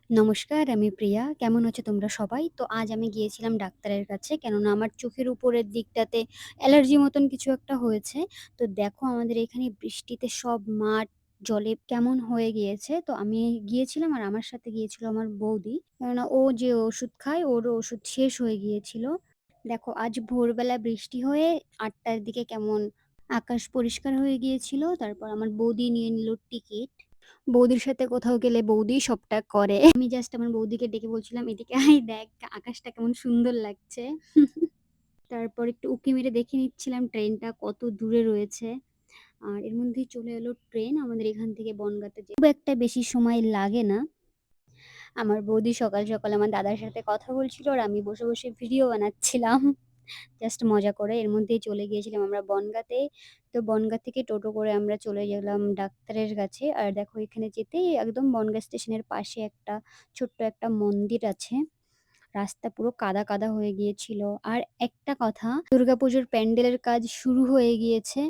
নমস্কার, আমি প্রিয়া। কেমন আছো তোমরা সবাই? তো আজ আমি গিয়েছিলাম ডাক্তারের কাছে। কেননা আমার চোখের উপরের দিকটাতে অ্যালার্জি মতন কিছু একটা হয়েছে। তো দেখো আমাদের এখানে বৃষ্টিতে সব মাঠ জলে কেমন হয়ে গিয়েছে। তো আমি গিয়েছিলাম আর আমার সাথে গিয়েছিল আমার বৌদি। কেননা ও যে ওষুধ খায় ওরও ওষুধ শেষ হয়ে গিয়েছিল। দেখো আজ ভোরবেলা বৃষ্টি হয়ে ৮টার দিকে কেমন আকাশ পরিষ্কার হয়ে গিয়েছিল। তারপর আমার বৌদি নিয়ে নিল টিকিট। বৌদির সাথে কোথাও গেলে বৌদিই সবটা করে। আমি জাস্ট আমার বৌদিকে ডেকে বলছিলাম, "এদিকে আয় দেখ আকাশটা কেমন সুন্দর লাগছে।" তারপর একটু উঁকি মেরে দেখে নিচ্ছিলাম ট্রেনটা কত দূরে রয়েছে। আর এর মধ্যেই চলে এলো ট্রেন আমাদের এখান থেকে বনগাঁতে খুব একটা বেশি সময় লাগে না। আমার বৌদি সকাল, সকাল আমার দাদার সাথে কথা বলছিল আর আমি বসে, বসে ভিডিও বানাচ্ছিলাম। জাস্ট মজা করে। এর মধ্যেই চলে গিয়েছিলাম আমরা বনগাঁতে। তো বনগাঁ থেকে টোটো করে আমরা চলে গেলাম ডাক্তারের কাছে। আর দেখো এখানে যেতেই একদম বনগাঁ স্টেশনের পাশে একটা ছোট্ট একটা মন্দির আছে। রাস্তা পুরো কাদা, কাদা হয়ে গিয়েছিল। আর একটা কথা, দুর্গাপুজোর প্যান্ডেলের কাজ শুরু হয়ে গিয়েছে।